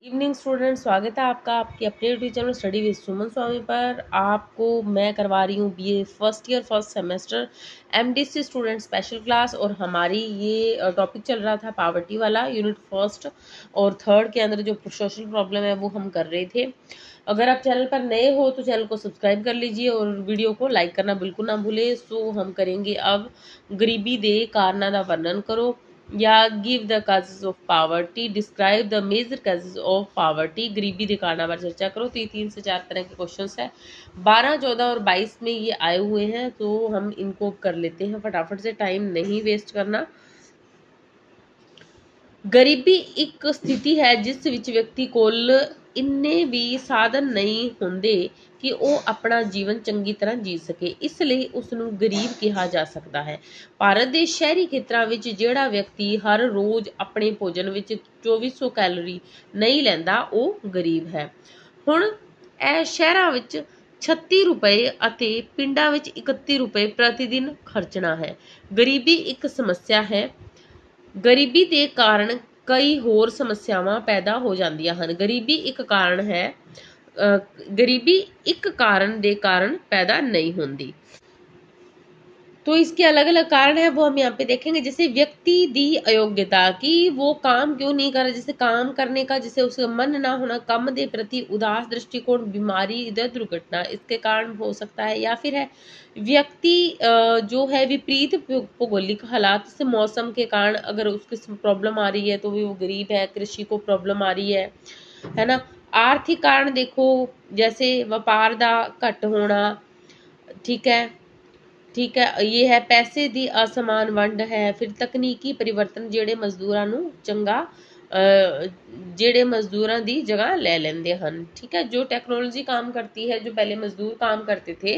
Evening student, स्वागत है आपका आपके अपने यूट्यूब चैनल स्टडी विद सुमन स्वामी पर। आपको मैं करवा रही हूँ BA first year first semester MDC student special class. और हमारी ये टॉपिक चल रहा था पावर्टी वाला, यूनिट फर्स्ट और थर्ड के अंदर जो सोशल प्रॉब्लम है वो हम कर रहे थे। अगर आप चैनल पर नए हो तो चैनल को सब्सक्राइब कर लीजिए और वीडियो को लाइक करना बिल्कुल ना भूले। सो हम करेंगे अब गरीबी दे कारणा का वर्णन करो या give the causes of poverty, describe the major causes of poverty. गरीबी के कारणों पर चर्चा करो। तो ये 3 से 4 तरह के क्वेश्चंस है। 12, 14 और 22 में ये आए हुए हैं, तो हम इनको कर लेते हैं फटाफट से, टाइम नहीं वेस्ट करना। गरीबी एक स्थिति है जिस विच व्यक्ति कोल इन्ने भी साधन नहीं होंदे कि ਉਹ अपना जीवन चंगी तरह जी सके, इसलिए उसनों गरीब कहा जा सकता है। भारत के शहरी खेत्रों में ਜਿਹੜਾ व्यक्ति हर रोज अपने भोजन में 2400 कैलोरी नहीं लैंदा ਉਹ गरीब है। ਹੁਣ ਇਹ ਸ਼ਹਿਰਾਂ ਵਿੱਚ 36 रुपए ਅਤੇ ਪਿੰਡਾਂ ਵਿੱਚ 31 रुपए प्रतिदिन खर्चना है। गरीबी एक समस्या है। गरीबी के कारण कई होर समस्यावां पैदा हो जांदियां हन। गरीबी एक कारण है, गरीबी एक कारण दे कारण पैदा नहीं होती। तो इसके अलग अलग कारण है वो हम यहाँ पे देखेंगे। जैसे व्यक्ति दी अयोग्यता, कि वो काम क्यों नहीं कर रहा, जैसे काम करने का जैसे उसका मन ना होना, कम के प्रति उदास दृष्टिकोण, बीमारी, इधर दुर्घटना इसके कारण हो सकता है। या फिर है व्यक्ति जो है विपरीत भौगोलिक हालात से, मौसम के कारण अगर उसकी प्रॉब्लम आ रही है तो वो गरीब है। कृषि को प्रॉब्लम आ रही है ना। आर्थिक कारण देखो, जैसे व्यापार का घट होना, ठीक है ये है। पैसे की असमान वंड है। फिर तकनीकी परिवर्तन जेड़े मजदूरों नूं चंगा जेड़े मजदूरों की जगह ले लेंदे हन। ठीक है, जो टेक्नोलॉजी काम करती है, जो पहले मजदूर काम करते थे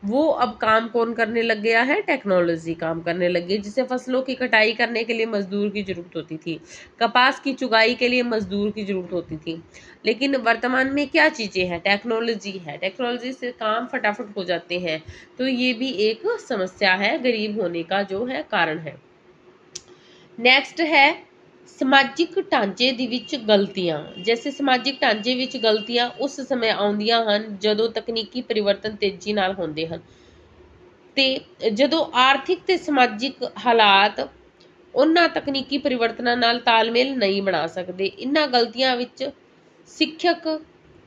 वो अब काम कौन करने लग गया है, टेक्नोलॉजी काम करने लग गई। जिसे फसलों की कटाई करने के लिए मजदूर की जरूरत होती थी, कपास की चुगाई के लिए मजदूर की जरूरत होती थी, लेकिन वर्तमान में क्या चीजें हैं, टेक्नोलॉजी है। टेक्नोलॉजी से काम फटाफट हो जाते हैं। तो ये भी एक समस्या है, गरीब होने का जो है कारण है। नेक्स्ट है समाजिक ढांचे दी विच गलतियां। जैसे समाजिक ढांचे विच गलतियां उस समय आउंदियां हन जदों तकनीकी परिवर्तन तेजी नाल होंदे हन ते जदों आर्थिक ते समाजिक हालात उन्हां तकनीकी परिवर्तनां नाल तालमेल नहीं बना सकते। इन्हां गलतियां विच सिੱਖਿਅਕ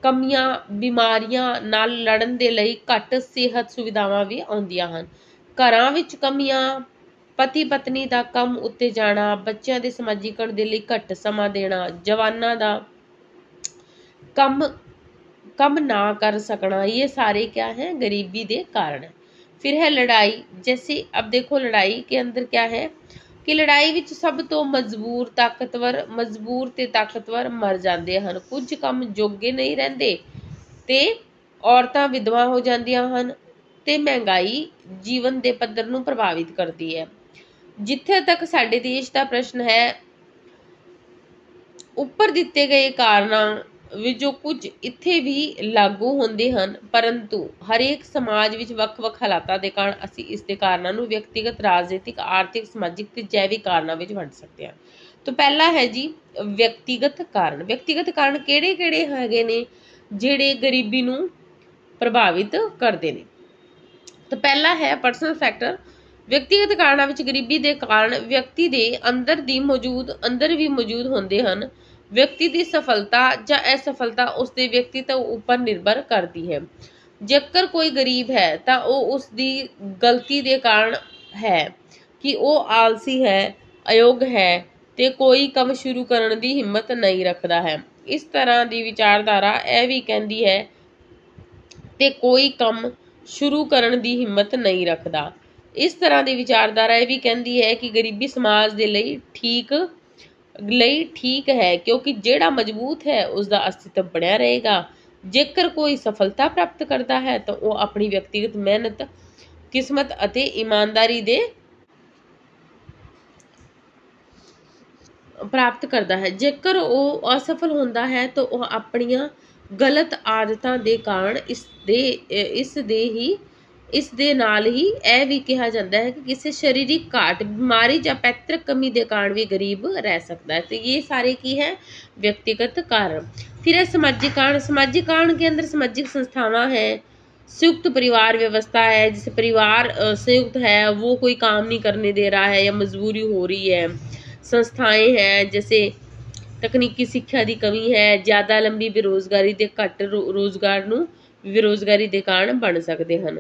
कमियां, बीमारियां नाल लड़न दे लई घट सेहत सुविधावां भी आउंदियां हन। घरां विच कमियां, पति पत्नी का कम उत्ते जाना, बच्चों के समाजीकरण के लिए घट समा देना, जवानां दा कम ना कर सकना, ये सारे क्या है, गरीबी के कारण है। फिर है लड़ाई। जैसे अब देखो लड़ाई के अंदर क्या है कि लड़ाई विच सब तो मजबूर ते ताकतवर मर जाते हैं। कुछ कम जोगे नहीं रहते ते औरतां विधवा हो जांदियां हन ते महंगाई जीवन के पद्धर नूं प्रभावित करती है। जिथे तक साडे देश का प्रश्न है, उपर दिते गए कारणों विचों कुछ इत्थे भी लागू होंदे हन, परंतु हरेक समाज विच वख-वख हालातां दे कारण असीं इस दे कारणों नूं व्यक्तिगत, राजनीतिक, आर्थिक, समाजिक ते जैविक कारणों विच वंड सकते हैं। तो पहला है जी व्यक्तिगत कारण। व्यक्तिगत कारण किहड़े-किहड़े हैगे ने जिहड़े गरीबी नूं प्रभावित करदे ने। तो पहला है पर्सनल फैक्टर। व्यक्तिगत कारणों विच गरीबी के कारण व्यक्ति के अंदर भी मौजूद होंदे हन। व्यक्ति की सफलता या असफलता उसके व्यक्तित्व उपर निर्भर करती है। जेकर कोई गरीब है तो उसकी गलती के कारण है कि वह आलसी है, अयोग है ते कोई काम शुरू करने की हिम्मत नहीं रखता है। इस तरह की विचारधारा यह भी कहती है ते कोई काम शुरू करने की हिम्मत नहीं रखता। इस तरह की विचारधारा यह भी कहती है कि गरीबी समाज के लिए ठीक है, क्योंकि जेड़ा मजबूत है उसका अस्तित्व बनया रहेगा। जेकर कोई सफलता प्राप्त करता है तो वह अपनी व्यक्तिगत मेहनत, किस्मत अते ईमानदारी दे प्राप्त करता है। जेकर वह असफल होता है तो वह अपनियां गलत आदतों के कारण इस दे ही ਇਸ ਦੇ ਨਾਲ ਹੀ ਇਹ ਵੀ ਕਿਹਾ ਜਾਂਦਾ ਹੈ ਕਿ ਕਿਸੇ शारीरिक घाट बीमारी ਜਾਂ पैतृक कमी के कारण भी गरीब रह सकता है। तो ये सारे की है व्यक्तिगत कारण। फिर है सामाजिक कारण। सामाजिक कारण के अंदर सामाजिक संस्थावां है, संयुक्त परिवार व्यवस्था है, जैसे परिवार संयुक्त है वो कोई काम नहीं करने दे रहा है या मजबूरी हो रही है। संस्थाएं हैं जैसे तकनीकी सिक्ख्या की कमी है, ज़्यादा लंबी बेरोजगारी के घट रोजगार नूं बेरोजगारी के कारण बन सकते हैं।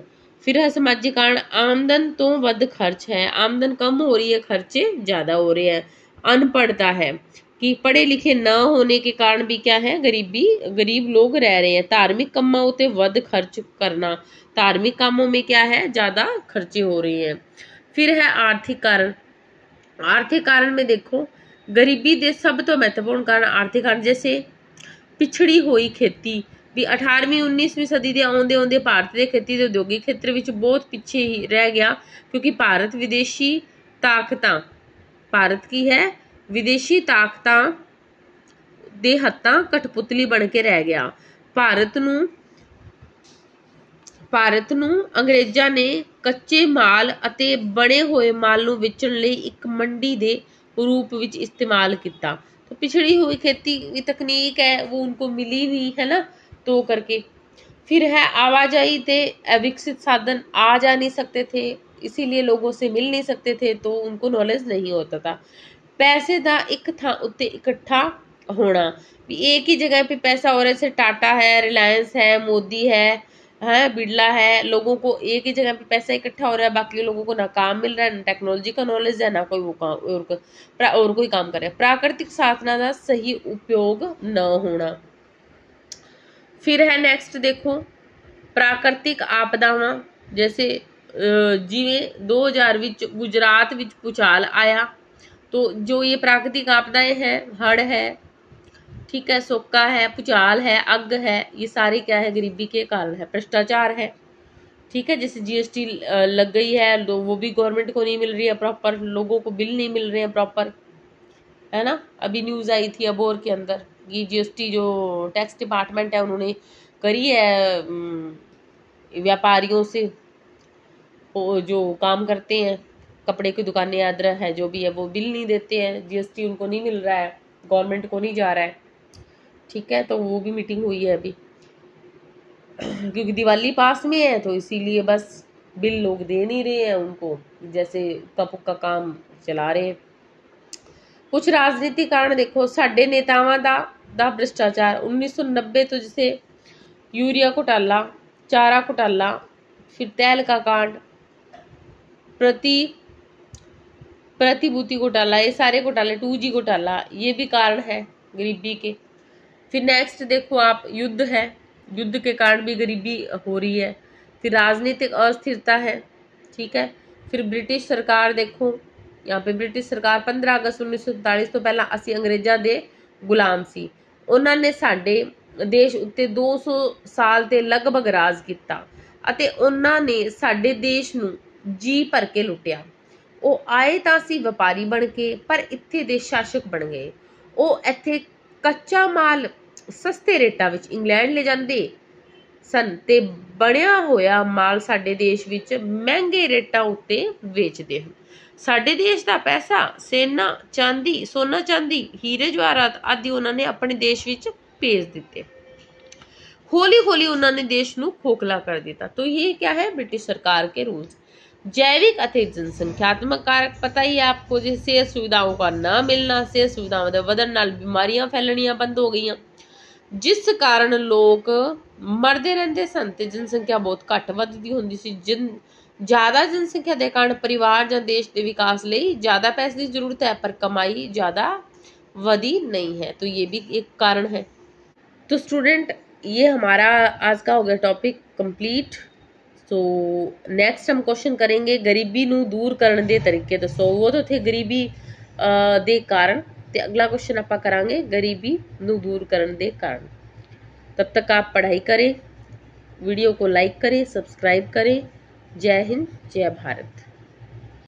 फिर है समाजिक कारण। आमदन तो वध खर्च है, आमदन कम हो रही है, खर्चे ज़्यादा हो रहे हैं। अनपढ़ता है कि पढ़े लिखे न होने के कारण भी क्या है गरीब लोग रह रहे हैं। धार्मिक कामों उत्ते वध खर्च करना, धार्मिक कामों में क्या है ज़्यादा खर्चे हो रहे हैं। फिर है आर्थिक कारण। आर्थिक कारण में देखो गरीबी के सब तो महत्वपूर्ण कारण आर्थिक कारण, जैसे पिछड़ी हुई खेती भी 18वीं 19वीं सदी के आउंदे आउंदे भारत के खेती के उद्योगिक खेत्र में बहुत पीछे ही रह गया, क्योंकि भारत विदेशी ताकतां भारत की है विदेशी ताकतां दे हत्थां कठपुतली बन के रह गया। भारत नूं अंग्रेज़ां ने कच्चे माल अते बने हुए माल नूं बेचण लई एक मंडी दे रूप विच इस्तेमाल किया। तो पिछड़ी हुई खेती की तकनीक है वो उनको मिली नहीं है ना, तो करके। फिर है आवाजाही ते विकसित साधन आ जा नहीं सकते थे, इसीलिए लोगों से मिल नहीं सकते थे, तो उनको नॉलेज नहीं होता था। पैसे का एक थां उत्ते इकट्ठा होना भी एक ही जगह पे पैसा हो रहा है, जैसे टाटा है, रिलायंस है, मोदी है, बिरला है, लोगों को एक ही जगह पे पैसा इकट्ठा हो रहा है, बाकी लोगों को ना काम मिल रहा है, ना टेक्नोलॉजी का नॉलेज है, ना कोई वो काम और कोई काम कर रहा है। प्राकृतिक साधनों का सही उपयोग न होना। फिर है नेक्स्ट देखो प्राकृतिक आपदावां, जैसे जिवें 2000 विच गुजरात विच भूचाल आया, तो जो ये प्राकृतिक आपदाएं हैं, हड़ है, ठीक है, सोका है, भूचाल है, अग है, ये सारे क्या है गरीबी के कारण है। भ्रष्टाचार है, ठीक है, जैसे जीएसटी लग गई है वो भी गवर्नमेंट को नहीं मिल रही है प्रॉपर, लोगों को बिल नहीं मिल रहे हैं प्रॉपर, है ना। अभी न्यूज़ आई थी अबोर के अंदर ये जीएसटी जो टैक्स डिपार्टमेंट है उन्होंने करी है व्यापारियों से, जो काम करते हैं कपड़े की दुकानें अदर है जो भी है, वो बिल नहीं देते हैं, जीएसटी उनको नहीं मिल रहा है, गवर्नमेंट को नहीं जा रहा है, ठीक है। तो वो भी मीटिंग हुई है अभी, क्योंकि दिवाली पास में है तो इसीलिए बस बिल लोग दे नहीं रहे हैं उनको, जैसे कप का काम चला रहे हैं। कुछ राजनीतिक कारण देखो साडे नेतावां दा भ्रष्टाचार 1990 तो जैसे यूरिया घोटाला, चारा घोटाला, फिर तेल का कांड, प्रतिभूति घोटाला, ये सारे घोटाले, 2G घोटाला, ये भी कारण है गरीबी के। फिर नेक्स्ट देखो आप युद्ध है, युद्ध के कारण भी गरीबी हो रही है। फिर राजनीतिक अस्थिरता है, ठीक है। फिर ब्रिटिश सरकार देखो, यहाँ पे ब्रिटिश सरकार 15 अगस्त 1947 तो पहला असी अंग्रेजा दे गुलाम सी, उन्होंने साडे देश उत्ते 200 साल ते लगभग राज किया अते उन्होंने साडे देश नूं जी भर के लुटिया। वो आए तां सी व्यापारी बन के, पर इत्थे दे शासक बन गए। वो इत्थे कच्चा माल सस्ते रेटां विच इंग्लैंड ले जांदे सन ते बनिया होया माल साडे देश विच महंगे रेटां उत्ते वेचदे हन। साडे देश का पैसा सेना चांदी सोना चांदी हीरे जवाहरात आदि उन्होंने अपने देश विच भेज दिते। हौली हौली उन्होंने देश नूं खोखला कर दिता। तो ये क्या है ब्रिटिश सरकार के रूल्स। जैविक अते जनसंख्यात्मक कारक पता ही है आपको, जैसे सेहत सुविधाओं का ना मिलना, सेहत सुविधाओं के वधन नाल बीमारियां फैलनियां बंद हो गई, जिस कारण लोग मरते रहते सन ते जनसंख्या बहुत घट वधदी हुंदी सी। ज़्यादा जनसंख्या के कारण परिवार या देश के विकास लिए ज़्यादा पैसे की जरूरत है, पर कमाई ज़्यादा वधी नहीं है, तो ये भी एक कारण है। तो स्टूडेंट ये हमारा आज का हो गया टॉपिक कंप्लीट। सो नेक्स्ट हम क्वेश्चन करेंगे गरीबी नूं दूर करने के तरीके दसो। वो तो थे गरीबी दे कारण, ते अगला क्वेश्चन आपां करांगे गरीबी नूं दूर करने के कारण। तब तक आप पढ़ाई करें, वीडियो को लाइक करें, सब्सक्राइब करें। जय हिंद, जय भारत।